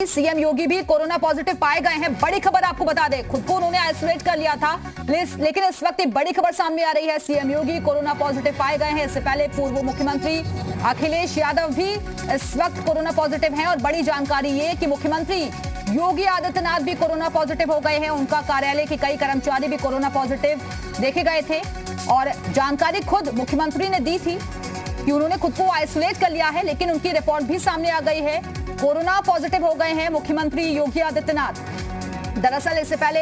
CM योगी भी corona positive पाए गए हैं। बड़ी खबर आपको बता दें, खुद को उन्होंने आइसोलेट कर लिया था, लेकिन इस वक्त एक बड़ी खबर सामने आ रही है। सीएम योगी कोरोना पॉजिटिव पाए गए हैं। इससे पहले पूर्व मुख्यमंत्री अखिलेश यादव भी इस वक्त कोरोना पॉजिटिव हैं और बड़ी जानकारी ये कि मुख्यमंत्री योगी आदित्यनाथ भी कोरोना पॉजिटिव हो गए हैं। उनका कार्यालय के कई कर्मचारी भी कोरोना पॉजिटिव देखे गए थे और जानकारी खुद मुख्यमंत्री ने दी थी कि उन्होंने खुद को आइसोलेट कर लिया है, लेकिन उनकी रिपोर्ट भी सामने आ गई है। कोरोना पॉजिटिव हो गए हैं मुख्यमंत्री योगी आदित्यनाथ। दरअसल इससे पहले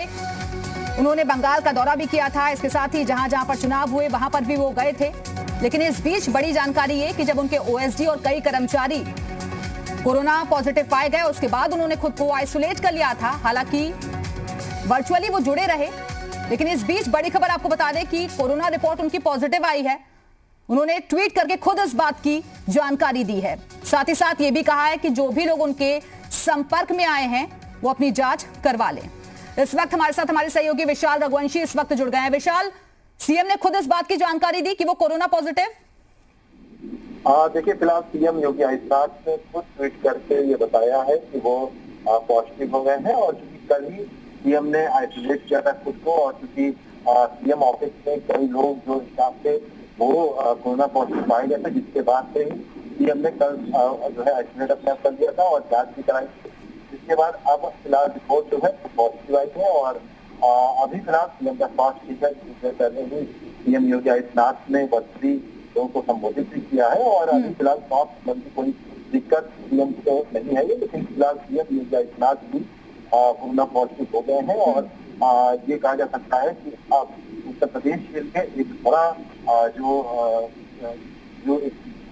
उन्होंने बंगाल का दौरा भी किया था, इसके साथ ही जहां जहां पर चुनाव हुए वहां पर भी वो गए थे। लेकिन इस बीच बड़ी जानकारी ये कि जब उनके ओएसडी और कई कर्मचारी कोरोना पॉजिटिव पाए गए, उसके बाद उन्होंने खुद को आइसोलेट कर लिया था। हालांकि वर्चुअली वो जुड़े रहे, लेकिन इस बीच बड़ी खबर आपको बता दें कि कोरोना रिपोर्ट उनकी पॉजिटिव आई है। उन्होंने ट्वीट करके खुद इस बात की जानकारी दी है। साथ ही साथ ये भी कहा है कि जो भी लोग उनके संपर्क में आए हैं वो अपनी जांच करवा लें। इस वक्त हमारे साथ हमारे सहयोगी विशाल रघुवंशी इस वक्त जुड़ गए हैं। विशाल, सीएम ने खुद इस बात की जानकारी दी कि वो कोरोना पॉजिटिव। देखिए, फिलहाल सीएम योगी आदित्यनाथ ने खुद ट्वीट करके ये बताया है कि वो पॉजिटिव हो गए हैं और चूंकि कल ही सीएम ने आइसोलेट किया था खुद को और चूंकि सीएम ऑफिस में कई लोग जो स्टाफ थे वो कोरोना पॉजिटिव पाए गए थे, जिसके बाद से ही सीएम ने कल जो है आइसोलेट अपने आप कर दिया था और जांच भी कराई। जिसके बाद अब फिलहाल रिपोर्ट जो है पॉजिटिव आई है और अभी फिलहाल सीएम का स्वास्थ्य ठीक है। जिससे पहले ही सीएम योगी आदित्यनाथ ने वर्चुअली लोगों को संबोधित भी किया है और अभी फिलहाल स्वास्थ्य संबंधी कोई दिक्कत सीएम को नहीं है, लेकिन फिलहाल सीएम योगी आदित्यनाथ भी कोरोना पॉजिटिव हो गए हैं और ये कहा जा सकता है कि अब उत्तर प्रदेश के लिए एक बड़ा जो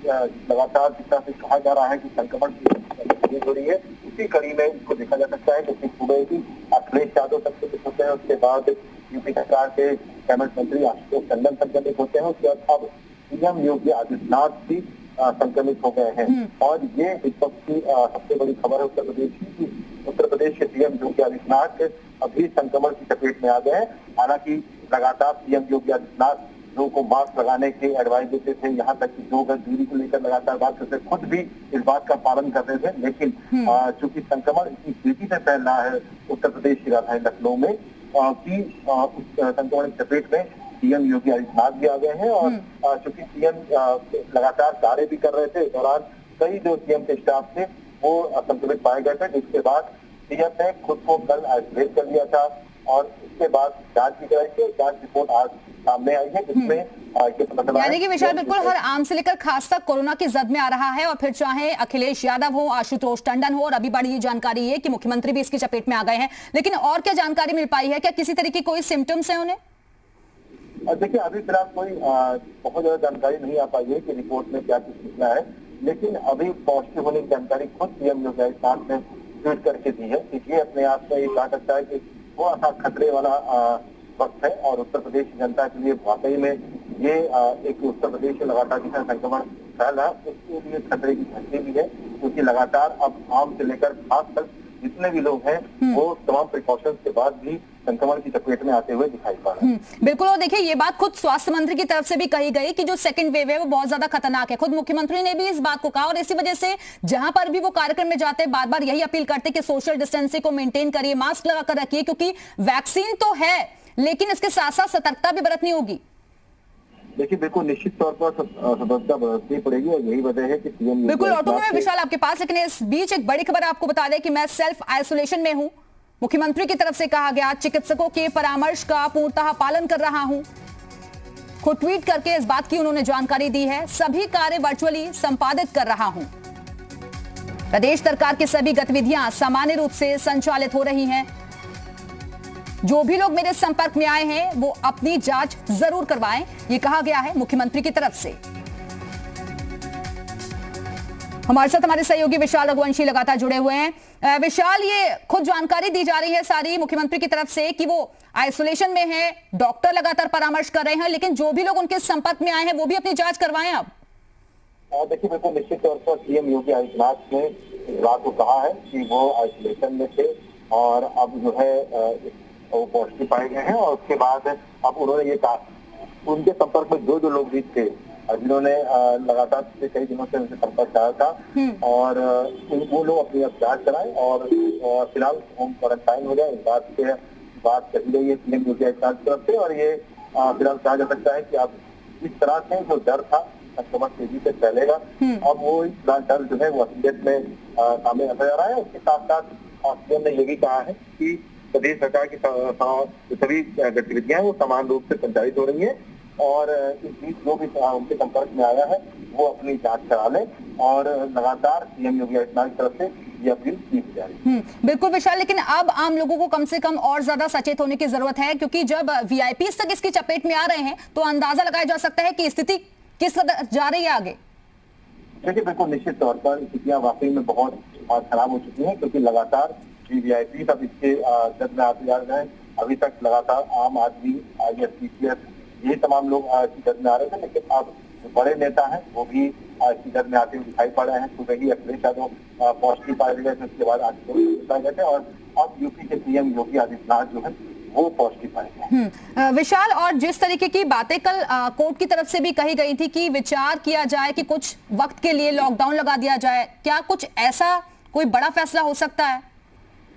लगातार जिस तरह से कहा जा रहा है कि संक्रमण की हो रही है, उसी कड़ी में इसको देखा जा सकता है। क्योंकि सुबह ही अखिलेश यादव संक्रमित होते हैं, उसके बाद यूपी सरकार के कैबिनेट मंत्री आशुतोष टंडन संक्रमित होते हैं, उसके बाद अब सीएम योगी आदित्यनाथ भी संक्रमित हो गए हैं। और ये इस वक्त की सबसे बड़ी खबर है उत्तर प्रदेश की, उत्तर प्रदेश के सीएम योगी आदित्यनाथ अभी संक्रमण की चपेट में आ गए हैं। हालांकि लगातार सीएम योगी आदित्यनाथ लोगों को मास्क लगाने के एडवाइस देते थे, यहाँ तक कि 2 गज दूरी को लेकर लगातार बात करते, खुद भी इस बात का पालन करते थे। लेकिन चूंकि संक्रमण इतनी तेजी से फैल रहा है उत्तर प्रदेश की राजधानी लखनऊ में कि संक्रमण की चपेट में सीएम योगी आदित्यनाथ भी आ गए हैं और चूंकि सीएम लगातार कार्य भी कर रहे थे, इस दौरान कई जो सीएम के स्टाफ थे वो संक्रमित पाए गए थे, जिसके बाद सीएम ने खुद को कल आइसोलेट कर लिया था और इसके बाद जांच की कराई थी। जांच रिपोर्ट आज सामने आई है, जिसमें यानी कि विशाल बिल्कुल हर आम से लेकर खास तक कोरोना की जद में आ रहा है और फिर चाहे अखिलेश यादव हो, आशुतोष टंडन हो और अभी बड़ी जानकारी है कि मुख्यमंत्री भी इसकी चपेट में आ गए हैं। लेकिन और क्या जानकारी मिल पाई है? क्या किसी तरह की कोई सिम्टम्स है उन्हें? देखिए, अभी फिलहाल कोई बहुत ज्यादा जानकारी नहीं आ पाई है कि रिपोर्ट में क्या कुछ निकला है, लेकिन अभी पॉजिटिव होने की जानकारी खुद सीएम योगी आदित्यनाथ ने ट्वीट करके दी है कि ये अपने आप में ये कहा सकता है कि थोड़ा सा खतरे वाला वक्त है और उत्तर प्रदेश की जनता के लिए वाकई में ये एक उत्तर प्रदेश में लगातार जितना संक्रमण फैल रहा है उसके लिए खतरे की घंटी भी है, क्योंकि लगातार अब आम से लेकर खास तक जितने भी लोग हैं वो तमाम प्रिकॉशंस के बाद भी संक्रमण की चपेट में आते हुए दिखाई पड़ रहे हैं। बिल्कुल, और देखिए ये बात खुद स्वास्थ्य मंत्री की तरफ से भी कही गई कि जो सेकंड वेव है वो बहुत ज्यादा खतरनाक है। खुद मुख्यमंत्री ने भी इस बात को कहा और इसी वजह से जहां पर भी वो कार्यक्रम में जाते बार बार यही अपील करते कि सोशल डिस्टेंसिंग को मेंटेन करिए, मास्क लगाकर रखिए, क्योंकि वैक्सीन तो है लेकिन इसके साथ साथ सतर्कता भी बरतनी होगी। देखिए, बिल्कुल निश्चित तौर पर सतर्कता बरतनी पड़ेगी और यही वजह है कि सीएम बिल्कुल ऑटो में विशाल आपके पास, लेकिन इस बीच एक बड़ी खबर आपको बता दें कि मैं सेल्फ आइसोलेशन में हूं। मुख्यमंत्री की तरफ से कहा गया चिकित्सकों के परामर्श का पूर्णतः पालन कर रहा हूं। खुद ट्वीट करके इस बात की उन्होंने जानकारी दी है। सभी कार्य वर्चुअली संपादित कर रहा हूं। प्रदेश सरकार की सभी गतिविधियां सामान्य रूप से संचालित हो रही हैं। जो भी लोग मेरे संपर्क में आए हैं वो अपनी जांच जरूर करवाएं, ये कहा गया है मुख्यमंत्री की तरफ से। हमारे साथ हमारे सहयोगी विशाल रघुवंशी लगातार जुड़े हुए हैं। विशाल, ये खुद जानकारी दी जा रही है सारी मुख्यमंत्री की तरफ से कि वो आइसोलेशन में है, डॉक्टर लगातार परामर्श कर रहे हैं, लेकिन जो भी लोग उनके संपर्क में आए हैं वो भी अपनी जांच करवाएं। अब देखिए, बिल्कुल निश्चित तौर पर सीएम योगी आदित्यनाथ ने इस बात को कहा है कि वो आइसोलेशन में थे और अब जो है वो पॉजिटिव पाए गए हैं और उसके बाद अब उन्होंने ये कहा उनके संपर्क में जो लोग भी थे जिन्होंने लगातार पिछले कई दिनों से उनसे संपर्क किया था और वो लोग अपनी अब जांच कराएं और फिलहाल होम क्वारंटाइन हो जाए। इस बात कही गई है सीएम योगी आदित्यनाथ की तरफ से और ये फिलहाल कहा जा सकता है कि अब इस तरह से जो डर था संक्रमण तेजी से फैलेगा, अब वो इस डर जो है वो असलियत में सामने आता जा रहा है। उसके साथ साथ सीएम ने ये भी कहा है कि प्रदेश सरकार की सभी गतिविधियां वो समान रूप से संचालित हो रही है और इस बीच जो भी उनके संपर्क में आया है वो अपनी जांच करा ले और लगातार सीएम योगी आदित्यनाथ की तरफ से ये अपील की जा रही है। बिल्कुल विशाल, लेकिन अब आम लोगों को कम से कम और ज्यादा सचेत होने की जरूरत है, क्योंकि जब वीआईपी तक इसकी चपेट में आ रहे हैं तो अंदाजा लगाया जा सकता है कि स्थिति किस कदर जा रही है आगे। देखिए बिल्कुल निश्चित तौर पर स्थितियां वाकई में बहुत खराब हो चुकी हैं, क्योंकि लगातार वीआईपी अब इसके जद में आते जा रहे हैं। अभी तक लगातार आम आदमी, आईएएस, ये तमाम लोग जद में आ रहे थे, लेकिन अब बड़े नेता हैं वो भी जद में आते हुए दिखाई पड़ रहे हैं। सुबह ही अखिलेश यादव पॉजिटिव पाए गए थे, उसके बाद आज पाए गए थे और अब यूपी के सीएम योगी आदित्यनाथ जो है वो पॉजिटिव पाए गए। विशाल, और जिस तरीके की बातें कल कोर्ट की तरफ से भी कही गई थी कि विचार किया जाए कि कुछ वक्त के लिए लॉकडाउन लगा दिया जाए, क्या कुछ ऐसा कोई बड़ा फैसला हो सकता है?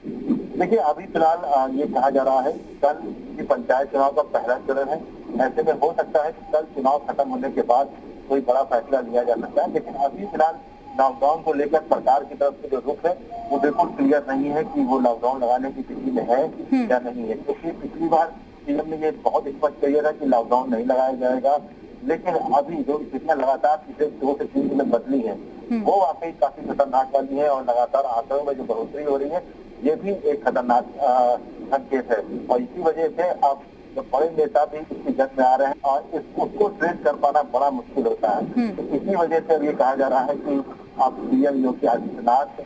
देखिए अभी फिलहाल ये कहा जा रहा है कल की पंचायत चुनाव का पहला चरण है। ऐसे में हो सकता है कि कल चुनाव खत्म होने के बाद कोई बड़ा फैसला लिया जा सकता है, लेकिन अभी फिलहाल लॉकडाउन को लेकर सरकार की तरफ से जो रुख है वो बिल्कुल क्लियर नहीं है कि वो लॉकडाउन लगाने की स्थिति में है या नहीं है। क्योंकि पिछली बार सीएम ने ये बहुत स्पष्ट किया था कि लॉकडाउन नहीं लगाया जाएगा, लेकिन अभी जो स्थितियां लगातार पिछले 2 से 3 दिन में बदली है वो वाकई काफी खतरनाक वाली है और लगातार आंकड़ों में जो बढ़ोतरी हो रही है ये भी एक खतरनाक संकेत है। और इसी वजह से अब जो बड़े नेता भी इसकी जद में आ रहे हैं और उसको ट्रेस कर पाना बड़ा मुश्किल होता है। तो इसी वजह से अब ये कहा जा रहा है कि आप सीएम योगी आदित्यनाथ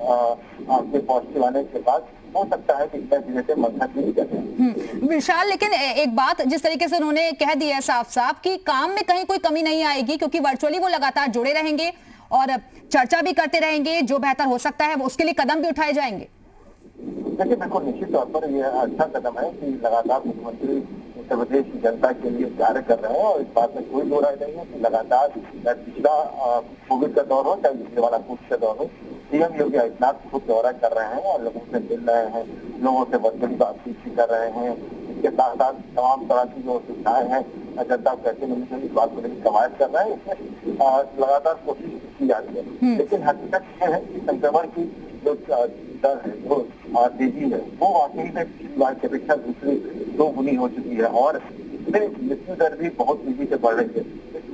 आपके पॉजिटिव आने के बाद हो सकता है कि इस वजह से मंथन भी करें। विशाल, लेकिन एक बात जिस तरीके से उन्होंने कह दिया है साफ साफ कि काम में कहीं कोई कमी नहीं आएगी, क्योंकि वर्चुअली वो लगातार जुड़े रहेंगे और चर्चा भी करते रहेंगे, जो बेहतर हो सकता है वो उसके लिए कदम भी उठाए जाएंगे। देखिए बिल्कुल निश्चित तौर पर यह अच्छा कदम है कि लगातार मुख्यमंत्री उत्तर प्रदेश की जनता के लिए कार्य कर रहे हैं और इस बात में कोई दो राय नहीं है कि लगातार पिछला कोविड का दौर हो चाहे पिछले वाला कोविड का दौर हो, सीएम योगी आदित्यनाथ खुद दौरा कर रहे हैं और लोगों से मिल रहे हैं, लोगों से वर्चुअली बातचीत भी कर रहे हैं। इसके साथ साथ तमाम तरह की जो सुविधाएं हैं जनता को कैसे मिलनी चाहिए इस बात को लेकर कवायद कर रहे हैं। इसमें लगातार कोशिश की जा रही है, लेकिन हकीकत यह है कि संक्रमण की जो दर है, जो तेजी है, वो वाकई में पिछली बार की अपेक्षा दूसरी 2 गुनी हो चुकी है और इसमें मृत्यु दर भी बहुत तेजी से बढ़ रही है।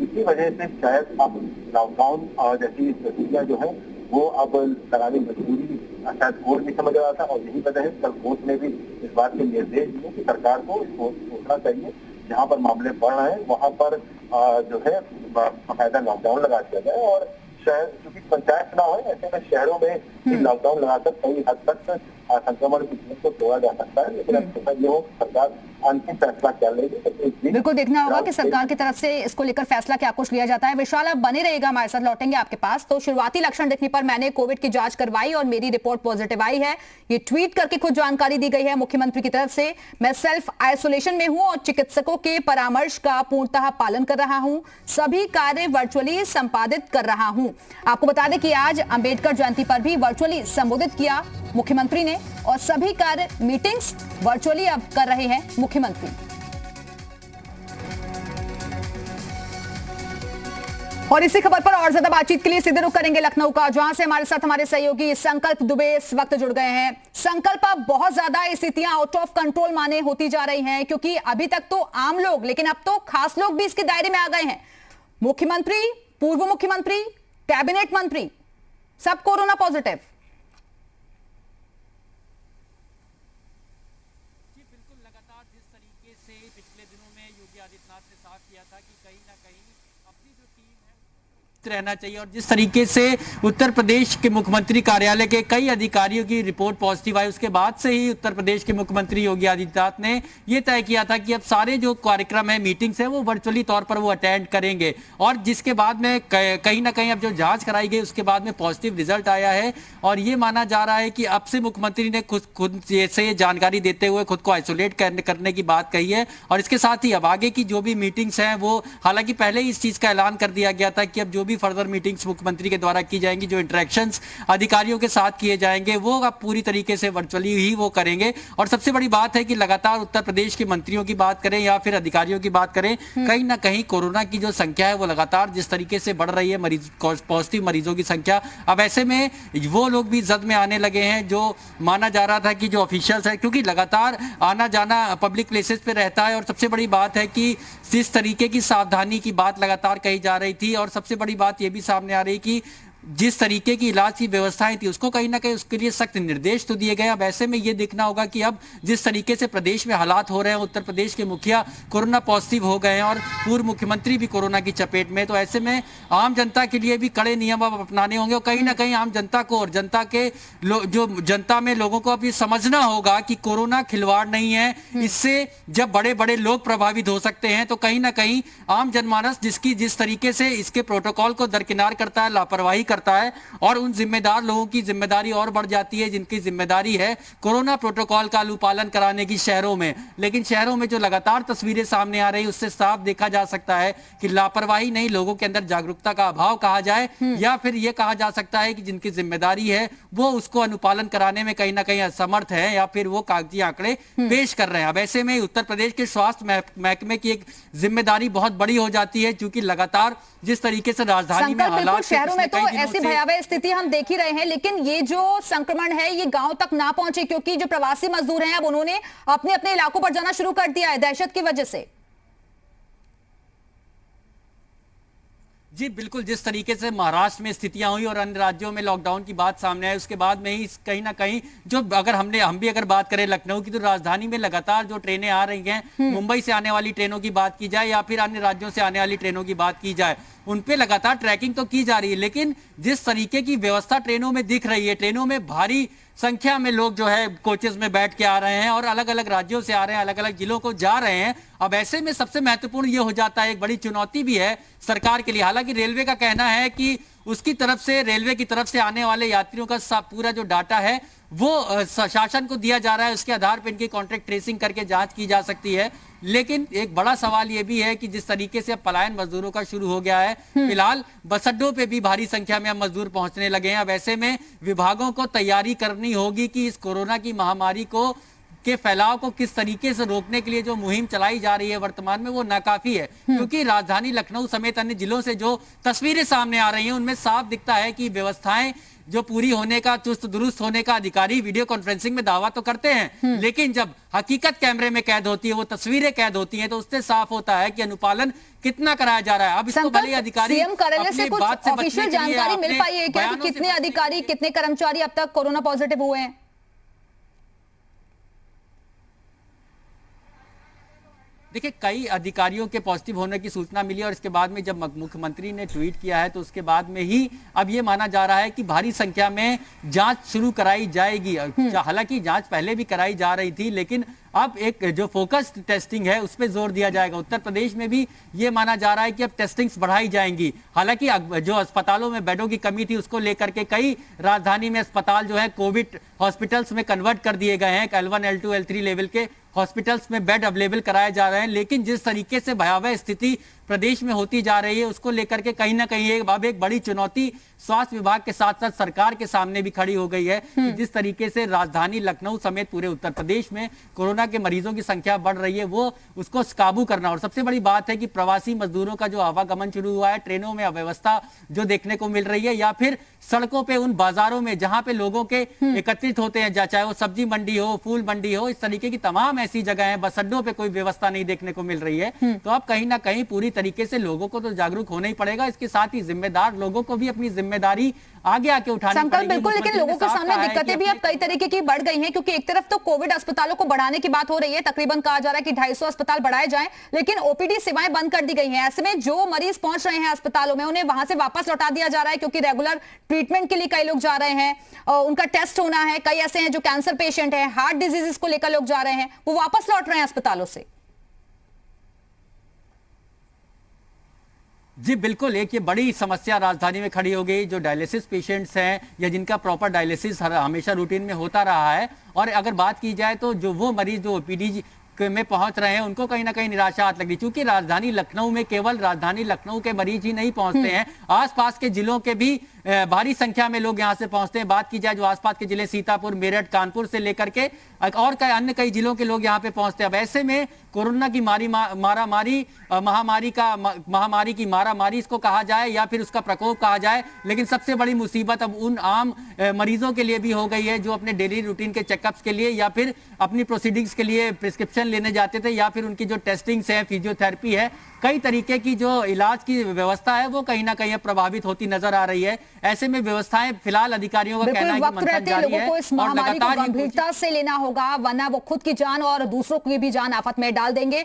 इसी वजह से शायद अब लॉकडाउन जैसी स्थितियां जो है वो अब लगाने मजबूरी शायद कोर्ट भी समझ रहा था और यही वजह है कल कोर्ट ने भी इस बात के निर्देश दिए कि सरकार को इसको सोचना चाहिए जहाँ पर मामले बढ़ रहे हैं वहाँ पर जो है बाकायदा लॉकडाउन लगा दिया जाए। और शहर क्योंकि पंचायत चुनाव है, ऐसे में शहरों में लॉकडाउन लगाकर कई हद तक संक्रमण की चीज को तोड़ा जा सकता है, लेकिन अब ये हो सरकार अंतिम फैसला क्या लेगी। बिल्कुल देखना होगा कि सरकार की तरफ से इसको लेकर फैसला क्या कुछ लिया जाता है। विशाल, आप बने रहेगा, हमारे साथ लौटेंगे आपके पास। तो शुरुआती लक्षण दिखने पर मैंने कोविड की जांच करवाई और मेरी रिपोर्ट पॉजिटिव आई है, ये ट्वीट करके खुद जानकारी दी गई है मुख्यमंत्री की तरफ से। मैं सेल्फ आइसोलेशन में हूं और चिकित्सकों के परामर्श का पूर्णतः पालन कर रहा हूं, सभी कार्य वर्चुअली संपादित कर रहा हूं। आपको बता दें कि आज अंबेडकर जयंती पर भी वर्चुअली संबोधित किया मुख्यमंत्री ने और सभी कार्य मीटिंग्स वर्चुअली अब कर रहे हैं मुख्यमंत्री। और इसी खबर पर और ज्यादा बातचीत के लिए सीधे रुख करेंगे लखनऊ का, जहां से हमारे साथ हमारे सहयोगी संकल्प दुबे इस वक्त जुड़ गए हैं। संकल्प, अब बहुत ज्यादा स्थितियां आउट ऑफ कंट्रोल माने होती जा रही हैं, क्योंकि अभी तक तो आम लोग, लेकिन अब तो खास लोग भी इसके दायरे में आ गए हैं। मुख्यमंत्री, पूर्व मुख्यमंत्री, कैबिनेट मंत्री, सब कोरोना पॉजिटिव। पिछले दिनों में योगी आदित्यनाथ ने साफ किया था कि कहीं ना कहीं अपनी जो टीम है। मुक्त रहना चाहिए। और जिस तरीके से उत्तर प्रदेश के मुख्यमंत्री कार्यालय के कई अधिकारियों की रिपोर्ट पॉजिटिव आई, उसके बाद से ही उत्तर प्रदेश के मुख्यमंत्री योगी आदित्यनाथ ने यह तय किया था कि अब सारे जो कार्यक्रम है, मीटिंग्स है, वो वर्चुअली तौर पर वो अटेंड करेंगे। और जिसके बाद में कहीं ना कहीं अब जो जांच कराई गई उसके बाद में पॉजिटिव रिजल्ट आया है और ये माना जा रहा है कि अब से मुख्यमंत्री ने खुद से जानकारी देते हुए खुद को आइसोलेट करने की बात कही है। और इसके साथ ही अब आगे की जो भी मीटिंग्स हैं वो, हालांकि पहले ही इस चीज का ऐलान कर दिया गया था कि अब जो भी फर्दर मीटिंग्स मुख्यमंत्री के द्वारा की जाएंगी, जो इंटरेक्शंस अधिकारियों के साथ किए जाएंगे, वो अब पूरी तरीके से वर्चुअली ही वो करेंगे। और सबसे बड़ी बात है कि लगातार उत्तर प्रदेश के मंत्रियों की बात करें या फिर अधिकारियों की बात करें, कहीं ना कहीं कोरोना की जो संख्या है वो लगातार जिस तरीके से बढ़ रही है, पॉजिटिव मरीजों की संख्या, अब ऐसे में वो लोग भी जद में आने लगे हैं जो माना जा रहा था कि जो ऑफिशियल्स है, क्योंकि लगातार आना जाना पब्लिक प्लेसेस पे रहता है। और सबसे बड़ी बात है कि जिस तरीके की सावधानी की बात लगातार कही जा रही थी और सबसे बड़ी बात ये भी सामने आ रही कि जिस तरीके की इलाज की व्यवस्थाएं थी उसको कहीं ना कहीं उसके लिए सख्त निर्देश तो दिए गए। अब ऐसे में ये देखना होगा कि अब जिस तरीके से प्रदेश में हालात हो रहे हैं, उत्तर प्रदेश के मुखिया कोरोना पॉजिटिव हो गए हैं और पूर्व मुख्यमंत्री भी कोरोना की चपेट में, तो ऐसे में आम जनता के लिए भी कड़े नियम अब अपनाने होंगे। और कहीं ना कहीं आम जनता को और जनता के जो जनता में लोगों को अब ये समझना होगा कि कोरोना खिलवाड़ नहीं है। इससे जब बड़े बड़े लोग प्रभावित हो सकते हैं तो कहीं ना कहीं आम जनमानस जिस तरीके से इसके प्रोटोकॉल को दरकिनार करता है, लापरवाही करता है और उन जिम्मेदार लोगों की जिम्मेदारी और बढ़ जाती है जिनकी जिम्मेदारी है कोरोना प्रोटोकॉल का अनुपालन कराने की शहरों में। लेकिन शहरों में जो लगातार तस्वीरें सामने आ रही है उससे साफ देखा जा सकता है कि लापरवाही नहीं, लोगों के अंदर जागरूकता का अभाव कहा जाए या फिर यह कहा जा सकता है कि जिनकी जिम्मेदारी है वो उसको अनुपालन कराने में कहीं ना कहीं असमर्थ है या फिर वो कागजी आंकड़े पेश कर रहे हैं। अब ऐसे में उत्तर प्रदेश के स्वास्थ्य महकमे की एक जिम्मेदारी बहुत बड़ी हो जाती है, क्योंकि लगातार जिस तरीके से राजधानी में हालात, शहरों में तो ऐसी भयावह स्थिति हम देख ही रहे हैं, लेकिन ये जो संक्रमण है ये गांव तक ना पहुंचे, क्योंकि जो प्रवासी मजदूर हैं अब उन्होंने अपने अपने इलाकों पर जाना शुरू कर दिया है दहशत की वजह से। जी बिल्कुल, जिस तरीके से महाराष्ट्र में स्थितियां हुई और अन्य राज्यों में लॉकडाउन की बात सामने आई उसके बाद में ही कहीं ना कहीं जो हम भी अगर बात करें लखनऊ की, तो राजधानी में लगातार जो ट्रेनें आ रही हैं, मुंबई से आने वाली ट्रेनों की बात की जाए या फिर अन्य राज्यों से आने वाली ट्रेनों की बात की जाए, उन पे लगातार ट्रैकिंग तो की जा रही है। लेकिन जिस तरीके की व्यवस्था ट्रेनों में दिख रही है, ट्रेनों में भारी संख्या में लोग जो है कोचेस में बैठ के आ रहे हैं और अलग अलग राज्यों से आ रहे हैं, अलग अलग जिलों को जा रहे हैं। अब ऐसे में सबसे महत्वपूर्ण ये हो जाता है, एक बड़ी चुनौती भी है सरकार के लिए। हालांकि रेलवे का कहना है कि उसकी तरफ से, रेलवे की तरफ से आने वाले यात्रियों का पूरा जो डाटा है वो शासन को दिया जा रहा है, उसके आधार पर इनकी कॉन्ट्रैक्ट ट्रेसिंग करके जांच की जा सकती है। लेकिन एक बड़ा सवाल यह भी है कि जिस तरीके से अब पलायन मजदूरों का शुरू हो गया है, फिलहाल बस अड्डों पे भी भारी संख्या में अब मजदूर पहुंचने लगे हैं। अब ऐसे में विभागों को तैयारी करनी होगी कि इस कोरोना की महामारी के फैलाव को किस तरीके से रोकने के लिए जो मुहिम चलाई जा रही है वर्तमान में वो नाकाफी है। क्योंकि राजधानी लखनऊ समेत अन्य जिलों से जो तस्वीरें सामने आ रही हैं उनमें साफ दिखता है कि व्यवस्थाएं जो पूरी होने का, चुस्त दुरुस्त होने का अधिकारी वीडियो कॉन्फ्रेंसिंग में दावा तो करते हैं, लेकिन जब हकीकत कैमरे में कैद होती है, वो तस्वीरें कैद होती हैं, तो उससे साफ होता है कि अनुपालन कितना कराया जा रहा है। अब इसको भले अधिकारी सीएम कार्यालय से कुछ ऑफिशियल जानकारी मिल पाई है क्या कि कितने अधिकारी, कितने कर्मचारी अब तक कोरोना पॉजिटिव हुए हैं? देखिए, कई अधिकारियों के पॉजिटिव होने की सूचना मिली और इसके बाद में जब मुख्यमंत्री ने ट्वीट किया है तो उसके बाद में ही अब ये माना जा रहा है कि भारी संख्या में जांच शुरू कराई जाएगी। हालांकि जांच पहले भी कराई जा रही थी, लेकिन अब एक जो फोकस टेस्टिंग है उस पर जोर दिया जाएगा। उत्तर प्रदेश में भी ये माना जा रहा है कि अब टेस्टिंग्स बढ़ाई जाएंगी। हालांकि जो अस्पतालों में बेडों की कमी थी उसको लेकर के कई राजधानी में अस्पताल जो है कोविड हॉस्पिटल्स में कन्वर्ट कर दिए गए हैं। L1, L2, L3 लेवल के हॉस्पिटल्स में बेड अवेलेबल कराए जा रहे हैं। लेकिन जिस तरीके से भयावह स्थिति प्रदेश में होती जा रही है उसको लेकर के कहीं ना कहीं अब एक बड़ी चुनौती स्वास्थ्य विभाग के साथ साथ सरकार के सामने भी खड़ी हो गई है कि जिस तरीके से राजधानी लखनऊ समेत पूरे उत्तर प्रदेश में कोरोना के मरीजों की संख्या बढ़ रही है, वो उसको काबू करना। और सबसे बड़ी बात है कि प्रवासी मजदूरों का जो आवागमन शुरू हुआ है, ट्रेनों में अव्यवस्था जो देखने को मिल रही है या फिर सड़कों पे उन बाजारों में जहां पे लोगों के एकत्रित होते हैं, चाहे वो सब्जी मंडी हो, फूल मंडी हो, इस तरीके की तमाम ऐसी जगह हैं, बस अड्डों पे कोई व्यवस्था नहीं देखने को मिल रही है। तो अब कहीं ना कहीं पूरी तरीके से लोगों को तो जागरूक होना ही पड़ेगा। इसके साथ ही जिम्मेदार लोगों को भी अपनी जिम्मेदारी आगे आके उठानी पड़ेगी। बिल्कुल, लेकिन लोगों के सामने दिक्कतें भी अब कई तरीके की बढ़ गई हैं, क्योंकि एक तरफ तो कोविड अस्पतालों को बढ़ाने की बात हो रही है, तकरीबन कहा जा रहा है कि 250 अस्पताल बढ़ाए जाएं, लेकिन ओपीडी सेवाएं बंद कर दी गई हैं। ऐसे में जो मरीज पहुंच रहे हैं अस्पतालों में, उन्हें वहां से वापस लौटा दिया जा रहा है, क्योंकि रेगुलर ट्रीटमेंट के लिए कई लोग जा रहे हैं, उनका टेस्ट होना है। कई ऐसे हैं जो कैंसर पेशेंट है, हार्ट डिजीजेस को लेकर लोग जा रहे हैं, वो वापस लौट रहे हैं अस्पतालों से। जी बिल्कुल, एक ये बड़ी समस्या राजधानी में खड़ी हो गई। जो डायलिसिस पेशेंट्स हैं या जिनका प्रॉपर डायलिसिस हमेशा रूटीन में होता रहा है, और अगर बात की जाए तो जो वो मरीज जो ओपीडी में पहुंच रहे हैं, उनको कहीं ना कहीं निराशा हाथ लग रही, क्योंकि राजधानी लखनऊ में केवल राजधानी लखनऊ के मरीज ही नहीं पहुंचते हैं, आसपास के जिलों के भी भारी संख्या में लोग यहां से पहुंचते हैं। बात की जाए जो आसपास के जिले सीतापुर, मेरठ, कानपुर से लेकर के और अन्य कई जिलों के लोग यहां पे पहुंचते हैं। अब ऐसे में कोरोना की महामारी की मारामारी इसको कहा जाए या फिर उसका प्रकोप कहा जाए, लेकिन सबसे बड़ी मुसीबत अब उन आम मरीजों के लिए भी हो गई है जो अपने डेली रूटीन के चेकअप्स के लिए या फिर अपनी प्रोसीडिंग्स के लिए प्रिस्क्रिप्शन लेने जाते थे, या फिर उनकी जो टेस्टिंग्स है, फिजियोथेरेपी है, कई तरीके की जो इलाज की व्यवस्था है वो कहीं ना कहीं प्रभावित होती नजर आ रही है। ऐसे में व्यवस्थाएं फिलहाल अधिकारियों का कहना है कि मंथन जारी है को इस महामारी को गंभीरता से लेना होगा, वरना वो खुद की जान और दूसरों की भी जान आफत में डाल देंगे।